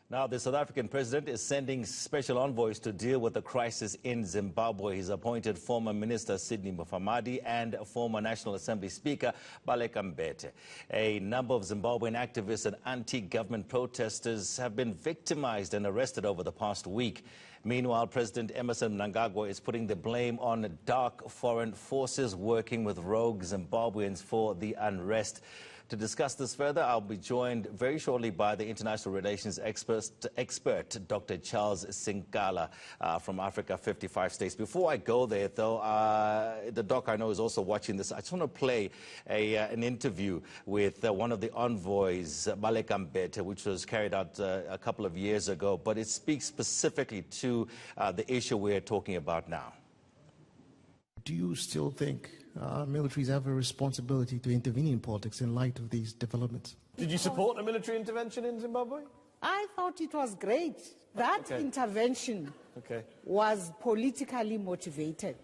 Now, the South African president is sending special envoys to deal with the crisis in Zimbabwe. He's appointed former Minister Sydney Mufamadi and former National Assembly Speaker Baleka Mbete. A number of Zimbabwean activists and anti-government protesters have been victimized and arrested over the past week. Meanwhile, President Emmerson Mnangagwa is putting the blame on dark foreign forces working with rogue Zimbabweans for the unrest. To discuss this further, I'll be joined very shortly by the international relations expert Dr. Charles Sinkala from Africa 55 states. Before I go there, though, the doc I know is also watching this. I just want to play an interview with one of the envoys, Baleka Mbete, which was carried out a couple of years ago, but it speaks specifically to the issue we're talking about now. Do you still think militaries have a responsibility to intervene in politics in light of these developments? Did you support a military intervention in Zimbabwe? I thought it was great. That intervention was politically motivated.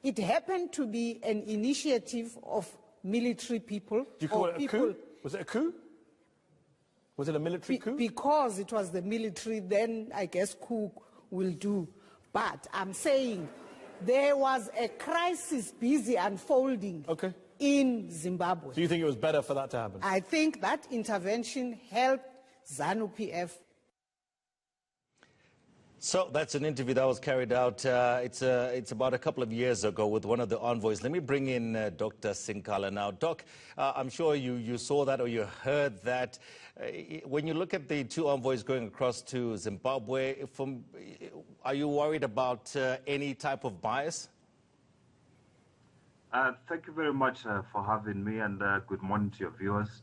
It happened to be an initiative of military people. Do you call it a coup? Was it a coup? Was it a military coup? Because it was the military, then I guess coup will do. But I'm saying there was a crisis busy unfolding in Zimbabwe. Do you think it was better for that to happen? I think that intervention helped ZANU-PF. So that's an interview that was carried out, it's about a couple of years ago with one of the envoys. Let me bring in Dr. Sinkala now. Doc, I'm sure you saw that or you heard that. When you look at the two envoys going across to Zimbabwe, are you worried about any type of bias? Thank you very much for having me, and good morning to your viewers.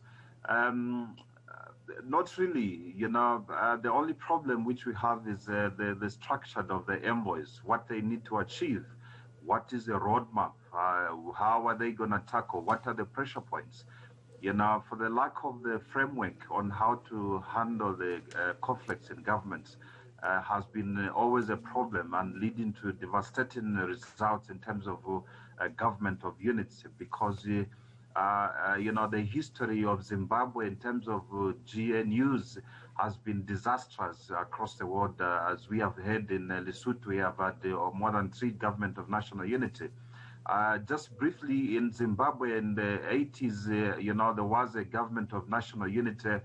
Not really, you know. The only problem which we have is the structure of the envoys, what they need to achieve, what is the roadmap, how are they going to tackle, what are the pressure points. You know, for the lack of the framework on how to handle the conflicts in governments has been always a problem and leading to devastating results in terms of government of unity, because you know, the history of Zimbabwe in terms of GNUs has been disastrous across the world. As we have heard in Lesotho, we have had more than 3 government of national unity. Just briefly, in Zimbabwe in the 80s, you know, there was a government of national unity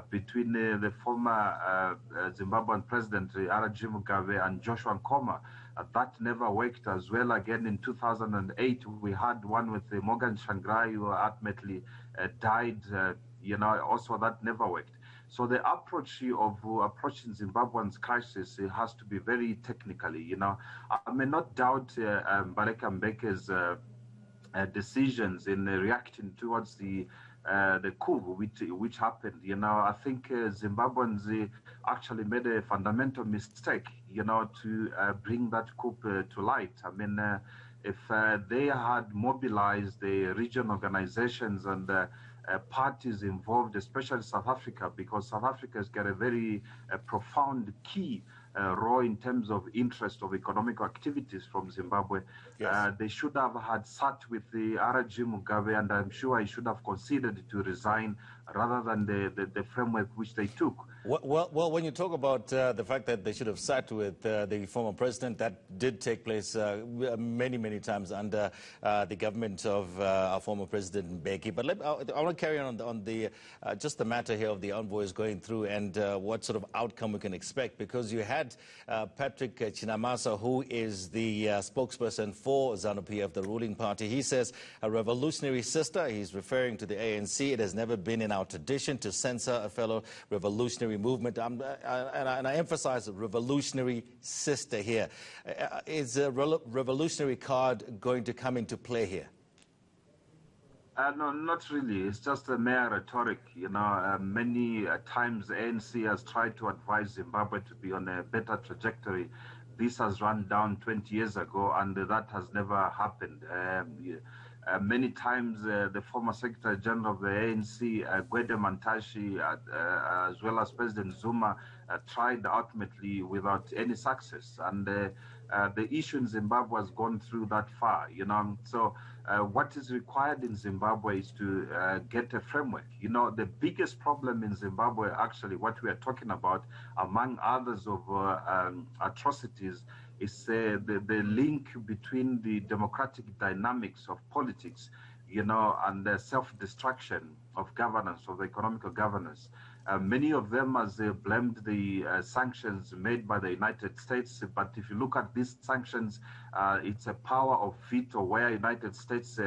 between the former Zimbabwean president, R.G. Mugabe, and Joshua Nkomo. That never worked as well. Again, in 2008, we had one with Morgan Tsvangirai, who ultimately died. You know, also that never worked. So the approach of approaching Zimbabwean's crisis has to be very technically. You know, I may not doubt Baleka Mbete's decisions in reacting towards the coup which happened. You know, I think Zimbabweans actually made a fundamental mistake, you know, to bring that coup to light. I mean, if they had mobilized the region organizations and parties involved, especially South Africa, because South Africa has got a very profound key role in terms of interest of economic activities from Zimbabwe. They should have had sat with the R.G. Mugabe, and I'm sure he should have considered to resign rather than the framework which they took. Well, when you talk about the fact that they should have sat with the former president, that did take place many times under the government of our former president Mbete. But I want to carry on the just the matter here of the envoys going through and what sort of outcome we can expect, because you had Patrick Chinamasa, who is the spokesperson for ZANU-PF, the ruling party. He says a revolutionary sister. He's referring to the ANC. It has never been in our tradition to censor a fellow revolutionary movement, and I emphasize revolutionary sister here. Is a revolutionary card going to come into play here? No, not really. It's just a mere rhetoric. You know, many times the ANC has tried to advise Zimbabwe to be on a better trajectory. This has run down 20 years ago, and that has never happened. Many times the former Secretary General of the ANC, Gwede Mantashe, as well as President Zuma, tried ultimately without any success. And the issue in Zimbabwe has gone through that far, you know. So what is required in Zimbabwe is to get a framework. You know, the biggest problem in Zimbabwe, actually, what we are talking about, among others of atrocities, is the link between the democratic dynamics of politics, you know, and the self-destruction of governance, of the economical governance. Many of them has blamed the sanctions made by the United States, but if you look at these sanctions, it's a power of veto where United States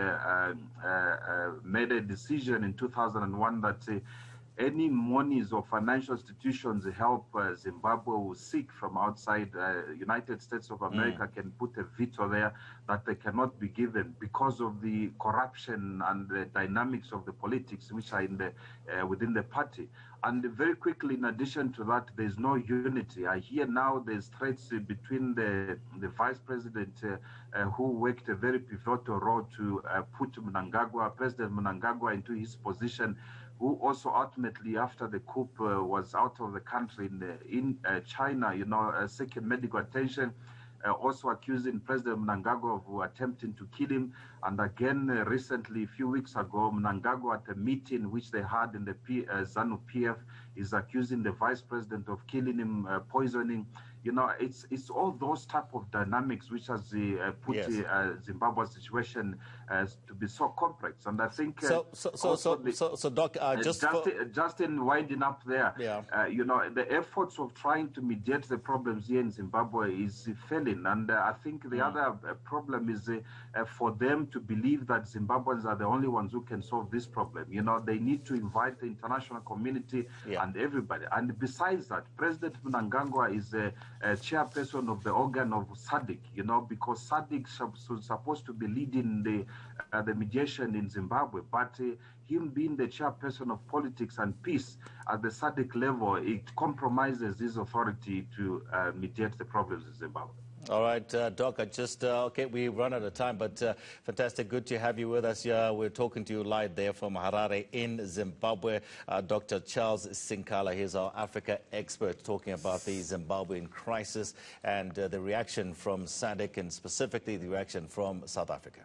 made a decision in 2001 that any monies or financial institutions help Zimbabwe will seek from outside United States of America can put a veto there that they cannot be given because of the corruption and the dynamics of the politics which are in the within the party. And very quickly, in addition to that, there's no unity. I hear now there's threats between the vice president who worked a very pivotal role to put President Mnangagwa into his position, who also ultimately, after the coup, was out of the country in China, you know, seeking medical attention, also accusing President Mnangagwa of attempting to kill him. And again, recently, a few weeks ago, Mnangagwa at a meeting which they had in the ZANU PF is accusing the vice president of killing him, poisoning. You know, it's all those type of dynamics which has put Zimbabwe's situation to be so complex. And I think so Doc, just in winding up there, you know, the efforts of trying to mediate the problems here in Zimbabwe is failing. And I think the other problem is for them to believe that Zimbabweans are the only ones who can solve this problem. You know, they need to invite the international community and everybody. And besides that, President Mnangagwa is a chairperson of the organ of SADC, you know, because SADC is supposed to be leading the mediation in Zimbabwe, but him being the chairperson of politics and peace at the SADC level, it compromises his authority to mediate the problems in Zimbabwe. All right, Doc, I just, okay, we run out of time, but fantastic, good to have you with us here. We're talking to you live there from Harare in Zimbabwe. Dr. Charles Sinkala, he's our Africa expert, talking about the Zimbabwean crisis and the reaction from SADC and specifically the reaction from South Africa.